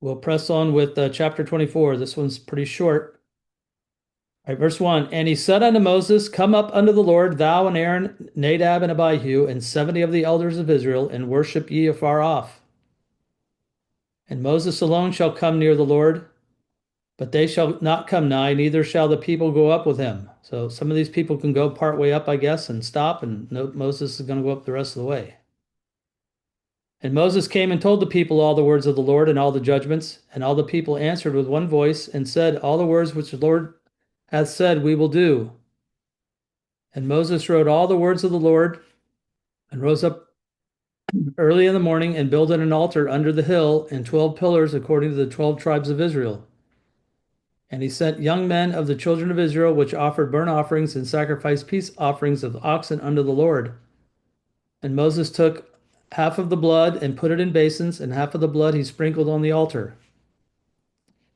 We'll press on with chapter 24. This one's pretty short. All right, verse 1. And he said unto Moses, Come up unto the Lord, thou and Aaron, Nadab and Abihu, and 70 of the elders of Israel, and worship ye afar off. And Moses alone shall come near the Lord, but they shall not come nigh, neither shall the people go up with him. So some of these people can go part way up, I guess, and stop, and Moses is going to go up the rest of the way. And Moses came and told the people all the words of the Lord and all the judgments. And all the people answered with one voice and said, All the words which the Lord hath said, we will do. And Moses wrote all the words of the Lord and rose up early in the morning and builded an altar under the hill and 12 pillars according to the 12 tribes of Israel. And he sent young men of the children of Israel, which offered burnt offerings and sacrificed peace offerings of oxen unto the Lord. And Moses took half of the blood and put it in basins, and half of the blood he sprinkled on the altar.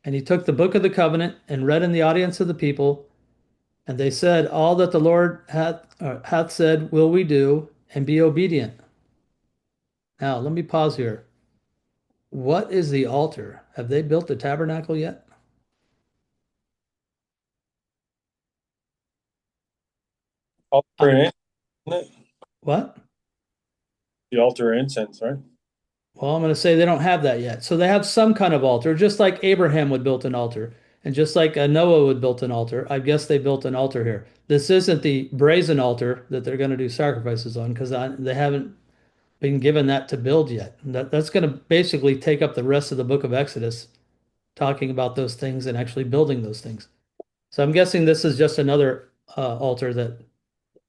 And he took the book of the covenant and read in the audience of the people. And they said, All that the Lord hath said will we do, and be obedient. Now, let me pause here. What is the altar? Have they built the tabernacle yet? Altar Uh, and isn't it? what? The altar incense, right? Well, I'm going to say they don't have that yet. So they have some kind of altar, just like Abraham would build an altar, and just like Noah would build an altar. I guess they built an altar here. This isn't the brazen altar that they're going to do sacrifices on because they haven't been given that to build yet. That's going to basically take up the rest of the book of Exodus, talking about those things and actually building those things. So I'm guessing this is just another altar that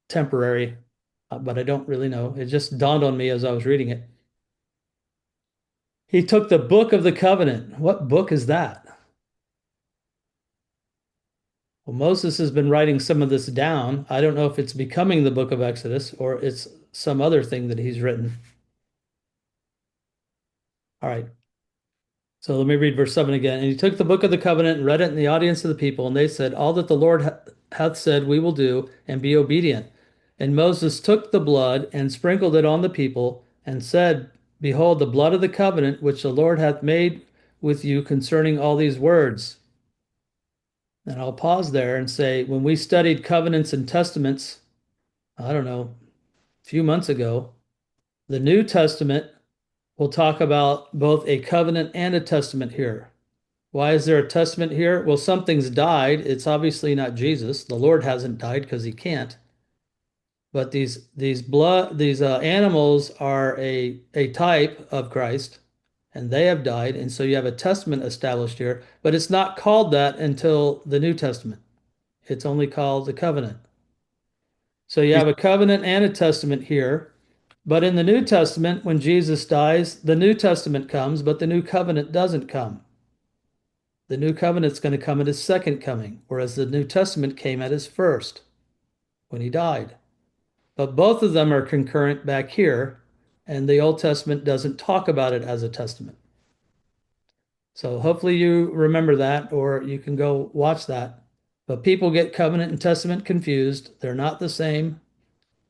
temporary, but I don't really know. It just dawned on me as I was reading it. He took the book of the covenant. What book is that? Well, Moses has been writing some of this down. I don't know if it's becoming the book of Exodus or it's some other thing that he's written. All right. So let me read verse 7 again. And he took the book of the covenant and read it in the audience of the people, and they said, All that the Lord hath said we will do, and be obedient. And Moses took the blood and sprinkled it on the people, and said, Behold, the blood of the covenant which the Lord hath made with you concerning all these words. And I'll pause there and say, when we studied covenants and testaments, I don't know, a few months ago, the New Testament will talk about both a covenant and a testament here. Why is there a testament here? Well, something's died. It's obviously not Jesus. The Lord hasn't died because he can't. But these animals are a type of Christ, and they have died, and so you have a testament established here. But it's not called that until the New Testament. It's only called the covenant. So you have a covenant and a testament here. But in the New Testament, when Jesus dies, the New Testament comes, but the new covenant doesn't come. The new covenant's going to come at his second coming, whereas the New Testament came at his first when he died. But both of them are concurrent back here, and the Old Testament doesn't talk about it as a testament. So hopefully you remember that, or you can go watch that. But people get covenant and testament confused. They're not the same.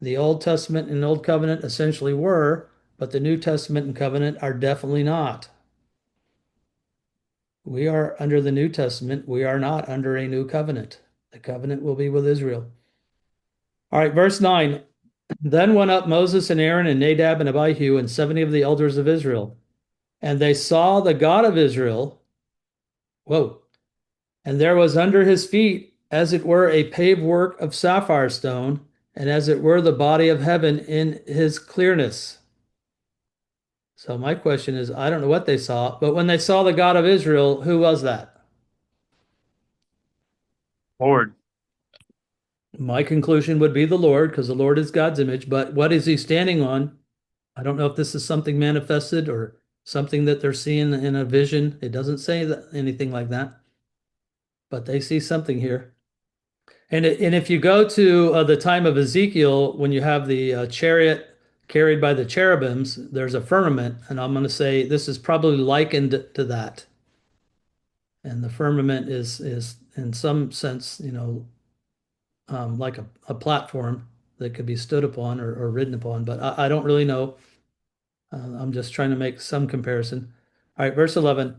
The Old Testament and Old Covenant essentially were, but the New Testament and covenant are definitely not. We are under the New Testament. We are not under a new covenant. The covenant will be with Israel. All right, verse 9. Then went up Moses and Aaron and Nadab and Abihu and 70 of the elders of Israel. And they saw the God of Israel. Whoa. And there was under his feet, as it were, a paved work of sapphire stone, and as it were, the body of heaven in his clearness. So my question is, I don't know what they saw, but when they saw the God of Israel, who was that? Lord. My conclusion would be the Lord, because the Lord is God's image. But what is he standing on? I don't know if this is something manifested or something that they're seeing in a vision. It doesn't say anything like that, but they see something here. And if you go to the time of Ezekiel, when you have the chariot carried by the cherubims, there's a firmament, and I'm going to say this is probably likened to that. And the firmament is in some sense, like a platform that could be stood upon or ridden upon, but I don't really know. I'm just trying to make some comparison. All right, verse 11.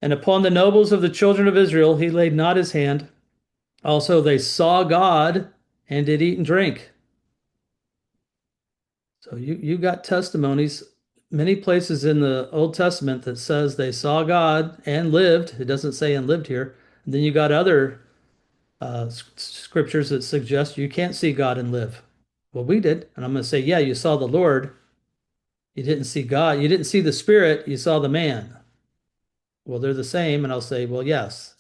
And upon the nobles of the children of Israel he laid not his hand. Also they saw God and did eat and drink. So you got testimonies many places in the Old Testament that says they saw God and lived. It doesn't say and lived here. And then you got other scriptures that suggest you can't see God and live. Well, we did. And I'm going to say, yeah, you saw the Lord. You didn't see God. You didn't see the Spirit. You saw the man. Well, they're the same. And I'll say, well, yes.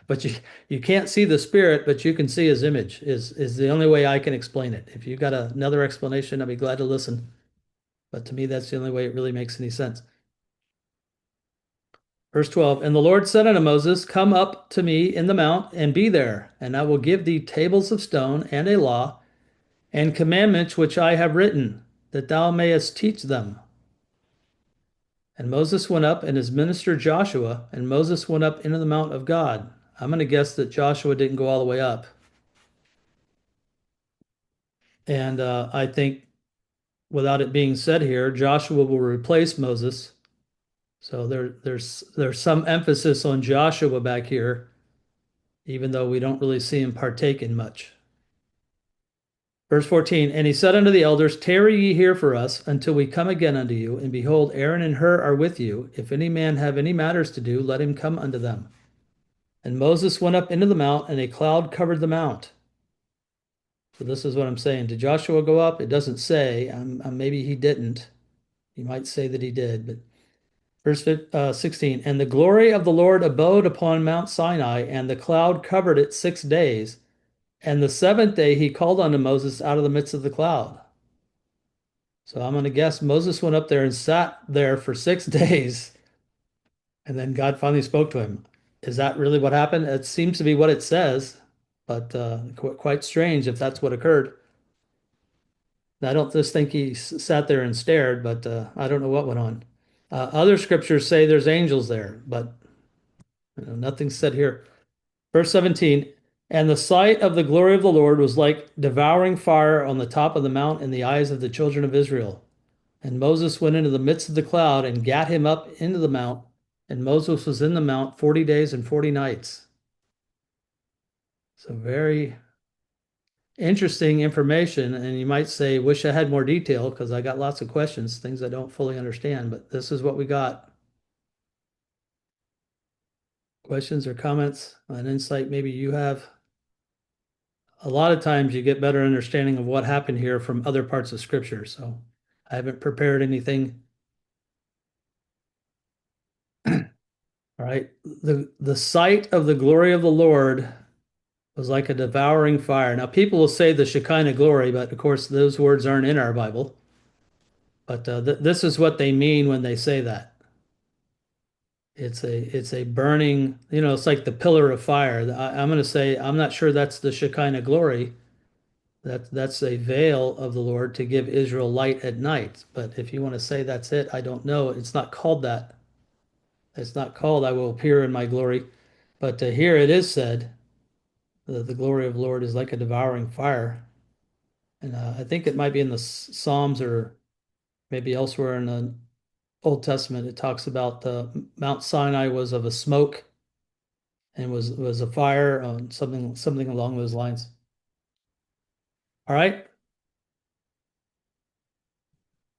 But you can't see the Spirit, but you can see his image is the only way I can explain it. If you got another explanation, I'd be glad to listen. But to me, that's the only way it really makes any sense. Verse 12, and the Lord said unto Moses, come up to me in the mount and be there, and I will give thee tables of stone and a law and commandments which I have written, that thou mayest teach them. And Moses went up and his minister Joshua, and Moses went up into the mount of God. I'm going to guess that Joshua didn't go all the way up. And I think, without it being said here, Joshua will replace Moses. So there's some emphasis on Joshua back here, even though we don't really see him partake in much. Verse 14, and he said unto the elders, tarry ye here for us until we come again unto you. And behold, Aaron and Hur are with you. If any man have any matters to do, let him come unto them. And Moses went up into the mount, and a cloud covered the mount. So this is what I'm saying. Did Joshua go up? It doesn't say. Maybe he didn't. You might say that he did, but verse 16, and the glory of the Lord abode upon Mount Sinai, and the cloud covered it 6 days. And the seventh day he called unto Moses out of the midst of the cloud. So I'm going to guess Moses went up there and sat there for 6 days, and then God finally spoke to him. Is that really what happened? It seems to be what it says, but quite strange if that's what occurred. I don't just think he sat there and stared, but I don't know what went on. Other scriptures say there's angels there, but nothing's said here. Verse 17, and the sight of the glory of the Lord was like devouring fire on the top of the mount in the eyes of the children of Israel. And Moses went into the midst of the cloud and gat him up into the mount. And Moses was in the mount 40 days and 40 nights. So very interesting information. And you might say, wish I had more detail because I got lots of questions, things I don't fully understand, but this is what we got. Questions or comments, an insight maybe you have? A lot of times you get better understanding of what happened here from other parts of scripture. So I haven't prepared anything. All right. The sight of the glory of the Lord was like a devouring fire. Now people will say the Shekinah glory, but of course those words aren't in our Bible. But this is what they mean when they say that. It's a burning, it's like the pillar of fire. I'm going to say I'm not sure that's the Shekinah glory. That's a veil of the Lord to give Israel light at night. But if you want to say that's it, I don't know. It's not called that. It's not called I will appear in my glory. But here it is said, the glory of the Lord is like a devouring fire. And I think it might be in the Psalms or maybe elsewhere in the Old Testament. It talks about the Mount Sinai was of a smoke and was a fire, something along those lines. All right.